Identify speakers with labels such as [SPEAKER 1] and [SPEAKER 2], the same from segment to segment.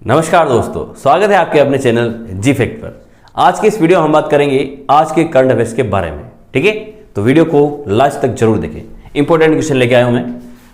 [SPEAKER 1] नमस्कार दोस्तों, स्वागत है आपके अपने चैनल जी फैक्ट पर। आज के इस वीडियो में हम बात करेंगे आज के करंट अफेयर्स के बारे में। ठीक है, तो वीडियो को लास्ट तक जरूर देखें। इंपॉर्टेंट क्वेश्चन लेके आया हूं मैं।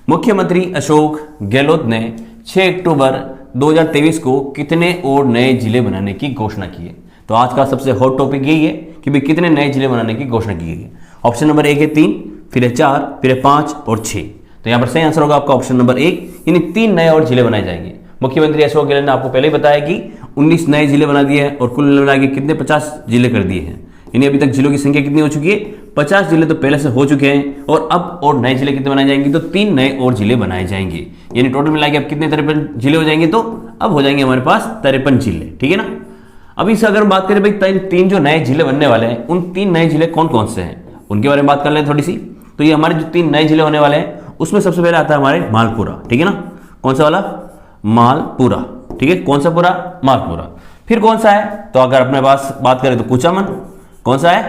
[SPEAKER 1] मुख्यमंत्री अशोक गहलोत ने 6 अक्टूबर 2023 को कितने और नए जिले बनाने की घोषणा की है? तो आज का सबसे हॉट टॉपिक यही है कि भाई कितने नए जिले बनाने की घोषणा की गई है। ऑप्शन नंबर 1 है 3, फिर है 4, फिर है 5 और 6। तो यहाँ पर सही आंसर होगा आपका ऑप्शन नंबर 1, यानी 3 नए और जिले बनाए जाएंगे। मुख्यमंत्री अशोक गहलोत ने आपको पहले ही बताया कि 19 नए जिले बना दिए हैं और कुल मिला के कितने 50 जिले कर दिए हैं। यानी अभी तक जिलों की संख्या कितनी हो चुकी है? 50 जिले तो पहले से हो चुके हैं और अब और नए जिले कितने बनाए जाएंगे? तो 3 नए और जिले बनाए जाएंगे। यानी टोटल मिला के अब कितने 53 जिले हो जाएंगे? तो अब हो जाएंगे हमारे पास 53 जिले। ठीक है ना। अभी से अगर बात करें भाई 3 जो नए जिले बनने वाले हैं, उन 3 नए जिले कौन कौन से हैं उनके बारे में बात कर लें थोड़ी सी। तो ये हमारे जो 3 नए जिले होने वाले हैं उसमें सबसे पहले आता है हमारे मालपुरा। ठीक है ना। कौन सा वाला? मालपुरा। ठीक है, कौन सा पूरा? मालपुरा। फिर कौन सा है? तो अगर अपने पास बात करें तो कुचामन। कौन सा है?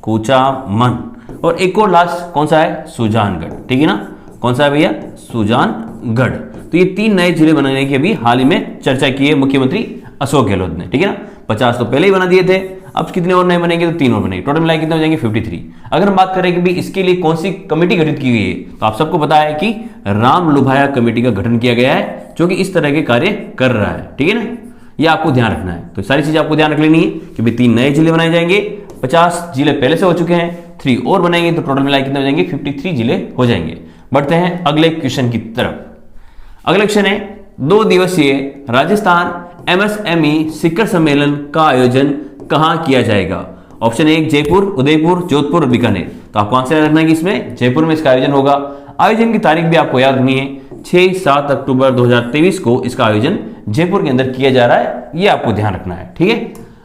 [SPEAKER 1] कुचामन। और एक और लास्ट कौन सा है? सुजानगढ़। ठीक है ना। कौन सा है भैया? सुजानगढ़। तो ये 3 नए जिले बनाने की अभी हाल ही में चर्चा की है मुख्यमंत्री अशोक गहलोत ने। ठीक है ना। 50 तो पहले ही बना दिए थे, अब कितने और नए बनेंगे? तो 3 और बनेंगे। टोटल मिलाए कितने हो जाएंगे? 53। अगर हम बात करें कि भाई इसके लिए कौन सी कमेटी गठित की गई है, तो आप सबको पता है कि राम लुभाया कमेटी का गठन किया गया है जो कि इस तरह के कार्य कर रहा है। ठीक है ना। ये आपको ध्यान रखना है। तो सारी चीजें आपको ध्यान रख लेनी है कि भाई 3 नए जिले बनाए जाएंगे, 50 जिले पहले से हो चुके हैं, 3 और बनाएंगे तो टोटल मिलाए कितने हो जाएंगे? 53 जिले हो जाएंगे। बढ़ते हैं अगले क्वेश्चन की तरफ। अगला क्वेश्चन है 2 दिवसीय राजस्थान एमएसएमई शिखर सम्मेलन का आयोजन कहां किया जाएगा? ऑप्शन 1 जयपुर, उदयपुर, जोधपुर और बीकानेर। तो आपको आंसर रखना है कि इसमें जयपुर में इसका आयोजन होगा। आयोजन की तारीख भी आपको याद रखनी है, 6-7 अक्टूबर 2023 को इसका आयोजन जयपुर के अंदर किया जा रहा है। ये आपको ध्यान रखना है। ठीक है।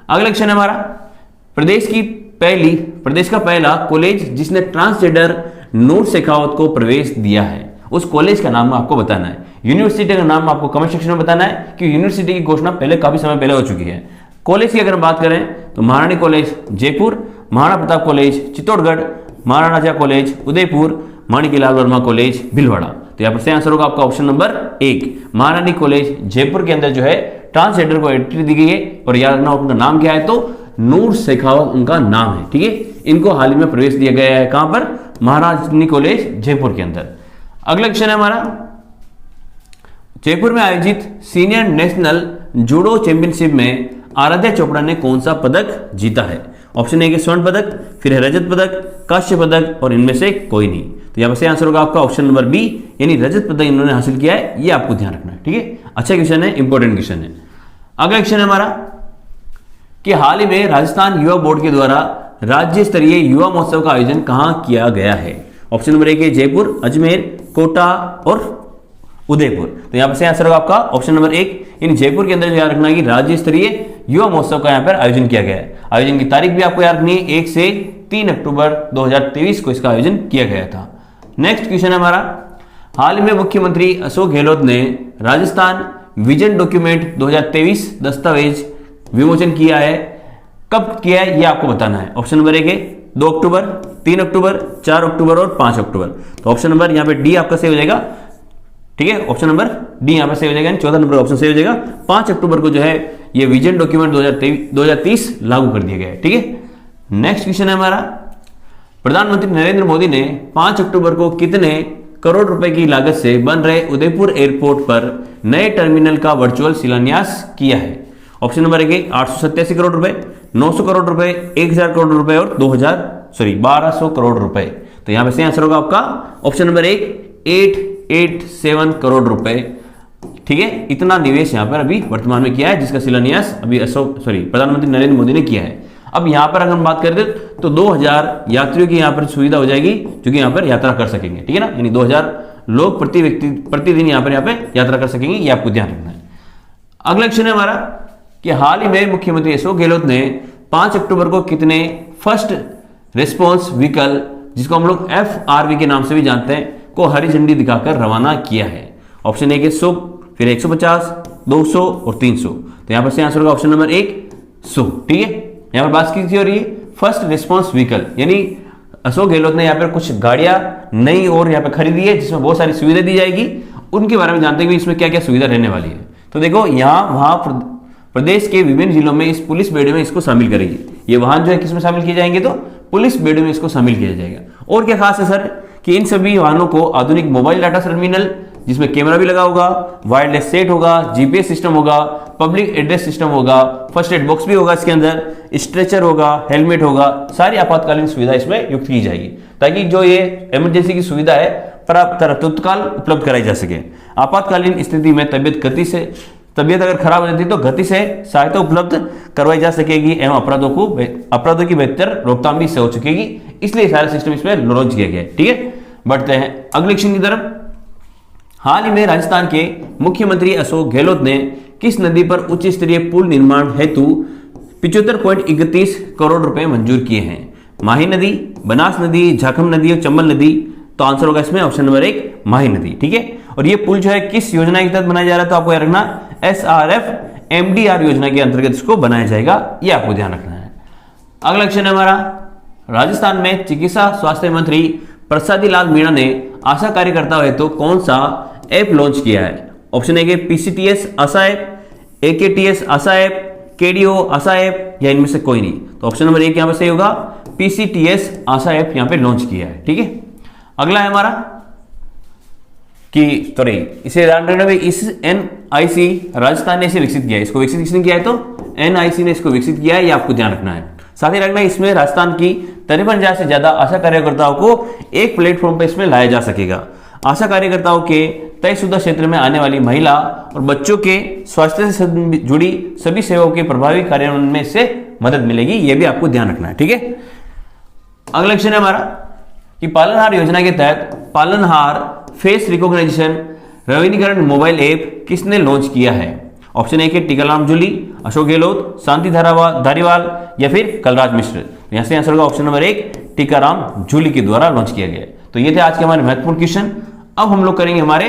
[SPEAKER 1] अगला क्वेश्चन है हमारा, प्रदेश का पहला कॉलेज जिसने ट्रांसजेंडर नूर शेखावत को प्रवेश दिया है, उस कॉलेज का नाम आपको बताना है। यूनिवर्सिटी का नाम आपको कमेंट सेक्शन में बताना है कि यूनिवर्सिटी की घोषणा पहले काफी समय पहले हो चुकी है। कॉलेज की अगर बात करें तो महारानी कॉलेज जयपुर, महाराणा प्रताप कॉलेज चित्तौड़गढ़, महाराजा कॉलेज उदयपुर, माणिकलाल वर्मा कॉलेज भीलवाड़ा। तो यहाँ पर सही आंसर होगा आपका ऑप्शन नंबर 1, महारानी कॉलेज जयपुर के अंदर जो है ट्रांसजेंडर को एंट्री दी गई है। और याद रखना उनका नाम क्या है? तो नूर शेखावत उनका नाम है। ठीक है। इनको हाल ही में प्रवेश दिया गया है। कहां पर? महारानी कॉलेज जयपुर के अंदर। अगला क्वेश्चन है हमारा, जयपुर में आयोजित सीनियर नेशनल जूडो चैंपियनशिप में आराध्या चोपड़ा ने कौन सा पदक जीता है? ऑप्शन 1 स्वर्ण पदक, फिर है रजत पदक, कांस्य पदक और इनमें से कोई नहीं। तो यहां पर सही आंसर होगा आपका ऑप्शन नंबर बी, यानी रजत पदक इन्होंने हासिल किया है। ये आपको ध्यान रखना है। ठीक है। अच्छा क्वेश्चन है, इंपॉर्टेंट क्वेश्चन है। अगला क्वेश्चन है हमारा कि हाल ही में राजस्थान युवा बोर्ड के द्वारा राज्य स्तरीय युवा महोत्सव का आयोजन कहां किया गया है? ऑप्शन नंबर 1 है जयपुर, अजमेर, कोटा और उदयपुर। तो यहां पर सही आंसर होगा आपका ऑप्शन नंबर 1, यानी जयपुर के अंदर याद रखना है कि राज्य स्तरीय युवा महोत्सव का यहां पर आयोजन किया गया है। आयोजन की तारीख भी आपको याद रखनी है, 1 से 3 अक्टूबर 2023 को इसका आयोजन किया गया था। नेक्स्ट क्वेश्चन है हमारा, हाल ही में मुख्यमंत्री अशोक गहलोत ने राजस्थान विजन डॉक्यूमेंट 2023 दस्तावेज विमोचन किया है। कब किया है ये आपको बताना है। ऑप्शन नंबर 1 है 2 अक्टूबर, 3 अक्टूबर, 4 अक्टूबर और 5 अक्टूबर। तो ऑप्शन नंबर यहाँ पे डी आपका सही हो जाएगा। ठीक है, ऑप्शन नंबर डी यहाँ पर सही हो जाएगा, 14 नंबर ऑप्शन सही हो जाएगा। 5 अक्टूबर को जो है ये विजन डॉक्यूमेंट 2030 लागू कर दिया गया है। ठीक है। नेक्स्ट क्वेश्चन है हमारा, प्रधानमंत्री नरेंद्र मोदी ने 5 अक्टूबर को कितने करोड़ रुपए की लागत से बन रहे उदयपुर एयरपोर्ट पर नए टर्मिनल का वर्चुअल शिलान्यास किया है? ऑप्शन नंबर 1 887 करोड़ रुपए, 900 करोड़ रुपए, 1000 करोड़ रुपए और 1200 करोड़ रुपए। तो यहां पर सही आंसर होगा आपका ऑप्शन नंबर 1, 887 करोड़ रुपए। ठीक है, इतना निवेश यहां पर अभी वर्तमान में किया है, जिसका शिलान्यास अभी प्रधानमंत्री नरेंद्र मोदी ने किया है। अब यहां पर अगर हम बात करते तो 2000 यात्रियों की यहां पर सुविधा हो जाएगी जो कि यहां पर यात्रा कर सकेंगे। ठीक है ना, यानी 2000 लोग प्रतिदिन यहां पर यात्रा कर सकेंगे। ये आपको ध्यान रखना है। अगला क्वेश्चन है हमारा कि हाल ही में मुख्यमंत्री अशोक गहलोत ने 5 अक्टूबर को कितने फर्स्ट रिस्पॉन्स व्हीकल, जिसको हम लोग FRV के नाम से भी जानते हैं, को हरी झंडी दिखाकर रवाना किया है? ऑप्शन 1 है 100, फिर 150, 200 और 300। तो यहां पर सही आंसर होगा ऑप्शन नंबर 1, 100। ठीक है। यहां पर बात की हो रही है फर्स्ट रिस्पॉन्स व्हीकल, यानी अशोक गहलोत ने यहाँ पर कुछ गाड़ियां नई और यहाँ पे खरीदी है जिसमें बहुत सारी सुविधा दी जाएगी। उनके बारे में जानते हैं कि इसमें क्या क्या सुविधा रहने वाली है। तो देखो यहाँ वहां प्रदेश के विभिन्न जिलों में इस पुलिस बेड़े में इसको शामिल करेगी। ये वाहन जो है किसमें शामिल किए जाएंगे, तो पुलिस बेड़े में इसको शामिल किया जाएगा। और क्या खास है सर कि इन सभी वाहनों को आधुनिक मोबाइल डाटा टर्मिनल जिसमें कैमरा भी लगा होगा, वायरलेस सेट होगा, जीपीएस सिस्टम होगा, पब्लिक एड्रेस सिस्टम होगा, फर्स्ट एड बॉक्स भी होगा इसके अंदर, स्ट्रेचर होगा, हेलमेट होगा, सारी आपातकालीन सुविधा इसमें युक्त की जाएगी ताकि जो ये इमरजेंसी की सुविधा है तत्काल उपलब्ध कराई जा सके। आपातकालीन स्थिति में तबियत अगर खराब हो जाती है तो गति से सहायता उपलब्ध करवाई जा सकेगी एवं अपराधों की बेहतर रोकथाम भी हो सकेगी, इसलिए सारा सिस्टम इसमें लॉन्च किया गया है। ठीक है, बढ़ते हैं अगले क्वेश्चन की तरफ। हाल ही में राजस्थान के मुख्यमंत्री अशोक गहलोत ने किस नदी पर उच्च स्तरीय पुल निर्माण हेतु 75.31 करोड़ रुपए मंजूर किए हैं? माही नदी, बनास नदी, झाखम नदी और चंबल नदी। तो आंसर होगा इसमें ऑप्शन नंबर 1 माही नदी। ठीक है, और ये पुल जो है किस योजना के तहत बनाया जा रहा है, तो आपको याद रखना SRF MDR योजना के अंतर्गत इसको बनाया जाएगा, ये आपको ध्यान रखना है। अगला क्वेश्चन है हमारा, राजस्थान में चिकित्सा स्वास्थ्य मंत्री प्रसादी लाल मीणा ने आशा कार्यकर्ता हेतु कौन सा ऐप लॉन्च किया है? Option A PCTS Asha app, AKTS Asha app, KDO Asha app या इनमें से कोई नहीं। तो ऑप्शन नंबर 1 यहां पर सही होगा, PCTS आशा ऐप यहां पे लॉन्च किया है। ठीक है, अगला है हमारा कि सॉरी इसे ध्यान रखना भाई, इस NIC राजस्थान ने इसे विकसित किया है। इसको विकसित किसने किया है, तो NIC ने इसको विकसित किया है, ये आपको ध्यान रखना है। साथ ही रखना है इसमें राजस्थान की 53,000 से ज्यादा आशा कार्यकर्ताओं को एक प्लेटफॉर्म पर इसमें लाया जा सकेगा। आशा कार्यकर्ताओं के तयशुदा क्षेत्र में आने वाली महिला और बच्चों के स्वास्थ्य से जुड़ी सभी सेवाओं के प्रभावी कार्यान्वयन में इससे मदद मिलेगी, यह भी आपको ध्यान रखना है। ठीक है, अगला क्वेश्चन है हमारा कि पालनहार योजना के तहत पालनहार फेस रिकॉग्निशन नवीनीकरण मोबाइल ऐप किसने लॉन्च किया है? ऑप्शन ए के टीकाराम जूली, अशोक गहलोत, शांति धारीवाल या फिर कलराज मिश्र। यहां से आंसर होगा ऑप्शन नंबर 1 टीकाराम जूली के द्वारा लॉन्च किया गया है। तो ये थे आज के हमारे महत्वपूर्ण क्वेश्चन। अब हम लोग करेंगे हमारे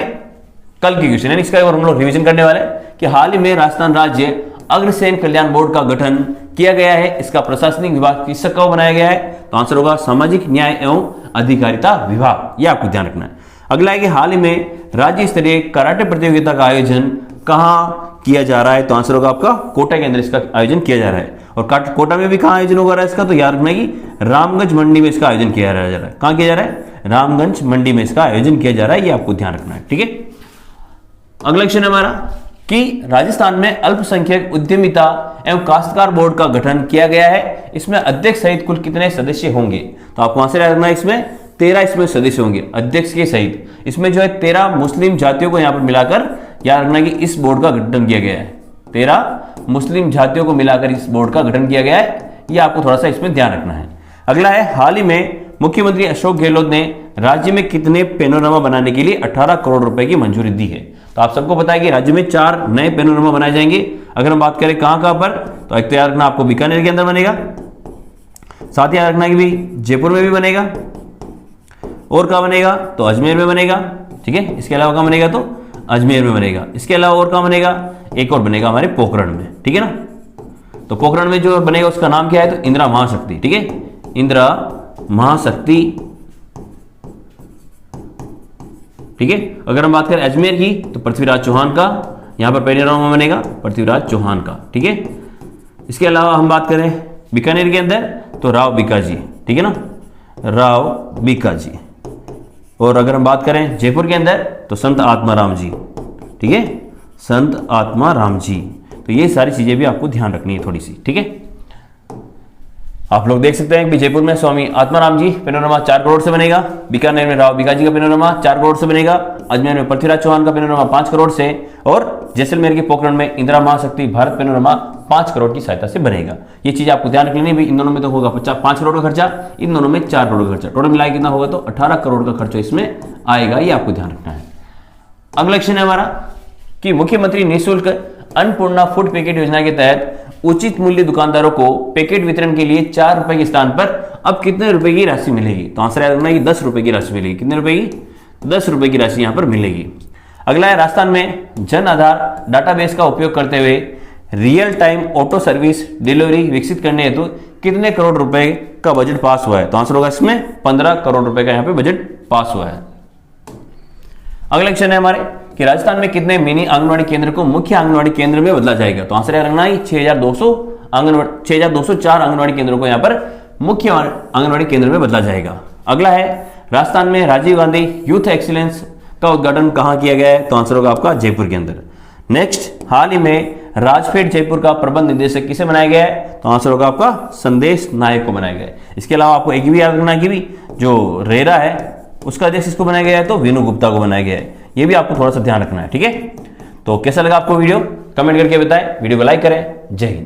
[SPEAKER 1] कल के क्वेश्चन, यानी इसका एक बार हम लोग रिवीजन करने वाले हैं कि हाल ही में राजस्थान राज्य अग्रसेन कल्याण बोर्ड का गठन किया गया है। इसका प्रशासनिक विभाग किसका कब बनाया गया है? तो आंसर होगा सामाजिक न्याय एवं अधिकारिता विभाग, यह आपको ध्यान रखना है। अगला है कि हाल ही में राज्य स्तरीय कराटे प्रतियोगिता का आयोजन कहां किया जा रहा है? तो आंसर होगा आपका कोटा के अंदर इसका आयोजन किया जा रहा है। और कोटा में भी कहां आयोजन हो रहा है इसका? तो याद रखना कि रामगंज मंडी में इसका आयोजन किया जा रहा है। कहां किया जा रहा है? रामगंज मंडी में इसका आयोजन किया जा रहा है, ये आपको ध्यान रखना है। ठीक है, अगला क्वेश्चन है हमारा कि राजस्थान में अल्पसंख्यक उद्यमिता एवं काश्तकार बोर्ड का गठन किया गया है। इसमें अध्यक्ष सहित कुल कितने सदस्य होंगे? तो आपको आंसर याद रखना है, इसमें 13 इसमें सदस्य होंगे अध्यक्ष के सहित। इसमें जो है 13 मुस्लिम जातियों को यहां पर मिलाकर याद रखना कि इस बोर्ड का गठन किया गया है। 13 मुस्लिम जातियों को मिलाकर इस बोर्ड का गठन किया गया है, यह आपको थोड़ा सा इसमें ध्यान रखना है। अगला है, हाल ही में मुख्यमंत्री अशोक गहलोत ने राज्य में कितने पैनोरमा बनाने के लिए 18 करोड़ रुपए की मंजूरी दी है? तो आप सबको पता है कि राज्य में 4 नए पैनोरमा बनाए जाएंगे। अगर हम बात करें कहां पर, तो एक तो याद रखना आपको बीकानेर के अंदर बनेगा, साथ ही याद रखना कि भी जयपुर में भी बनेगा, और कहां बनेगा? तो अजमेर में बनेगा। ठीक है, इसके अलावा कहां बनेगा? तो अजमेर में बनेगा। इसके अलावा और कहां बनेगा? एक और बनेगा हमारे पोखरण में। ठीक है ना, तो पोखरण में जो बनेगा उसका नाम क्या है? तो इंदिरा महाशक्ति। ठीक है, इंदिरा महाशक्ति। ठीक है, अगर हम बात करें अजमेर की तो पृथ्वीराज चौहान का यहां पर पैनोरमा बनेगा, पृथ्वीराज चौहान का। ठीक है, इसके अलावा हम बात करें बीकानेर के अंदर तो राव बीकाजी। ठीक है ना, राव बीकाजी। और अगर हम बात करें जयपुर के अंदर तो संत आत्माराम जी। ठीक है, संत आत्माराम जी। तो ये सारी चीजें भी आपको ध्यान रखनी है थोड़ी सी। ठीक है, आप लोग देख सकते हैं कि जयपुर में स्वामी आत्माराम जी पैनोरमा 4 करोड़ से बनेगा, बीकानेर में राव बीकाजी का पैनोरमा 4 करोड़ से बनेगा, अजमेर में पृथ्वीराज चौहान का पैनोरमा 5 करोड़ से, और जैसलमेर के पोखरण में इंदिरा महाशक्ति भारत पैनोरमा 5 करोड़ की सहायता से बनेगा। ये चीज आपको ध्यान रखनी है। इन दोनों में तो होगा 5 करोड़ का खर्चा, इन दोनों में 4 करोड़ का खर्चा, टोटल मिलाकर कितना होगा? तो 18 करोड़ का खर्चा इसमें आएगा, ये आपको ध्यान रखना है। अगला क्वेश्चन है हमारा कि मुख्यमंत्री निःशुल्क अन्नपूर्णा फूड पैकेट योजना के तहत उचित मूल्य दुकानदारों को पैकेट वितरण के लिए 4 रुपए के स्थान पर अब कितने रुपए की राशि मिलेगी? तो आंसर याद रखना है कि 10 रुपए की राशि मिलेगी। कितने रुपए की? 10 रुपए की राशि यहां पर मिलेगी। अगला है, राजस्थान में जन आधार डाटाबेस का उपयोग करते हुए real time auto service delivery विकसित करने हेतु कितने करोड़ रुपए का बजट पास हुआ है? तो आंसर होगा इसमें 15 करोड़ रुपए का यहां पे बजट पास हुआ है। अगला क्वेश्चन है हमारे कि राजस्थान में कितने मिनी आंगनवाड़ी केंद्र को मुख्य आंगनवाड़ी केंद्र में बदला जाएगा? तो आंसर रखना है 6204 आंगनवाड़ी केंद्रों को यहाँ पर मुख्य आंगनवाड़ी केंद्र में बदला जाएगा। अगला है राजस्थान में राजीव गांधी यूथ एक्सीलेंस का उद्घाटन कहां किया गया है? तो आंसर होगा आपका जयपुर के अंदर। नेक्स्ट, हाल ही में राजफेड जयपुर का प्रबंध निदेशक किसे बनाया गया है? तो आंसर होगा आपका संदेश नायक को बनाया गया है। इसके अलावा आपको एक भी याद रखना कि भी जो रेरा है उसका अध्यक्ष किसको बनाया गया है? तो विनू गुप्ता को बनाया गया है। ये भी आपको थोड़ा सा ध्यान रखना है, ठीक है। तो कैसा लगा आपको वीडियो? कमेंट करके बताएं, वीडियो को लाइक करें। जय हिंद।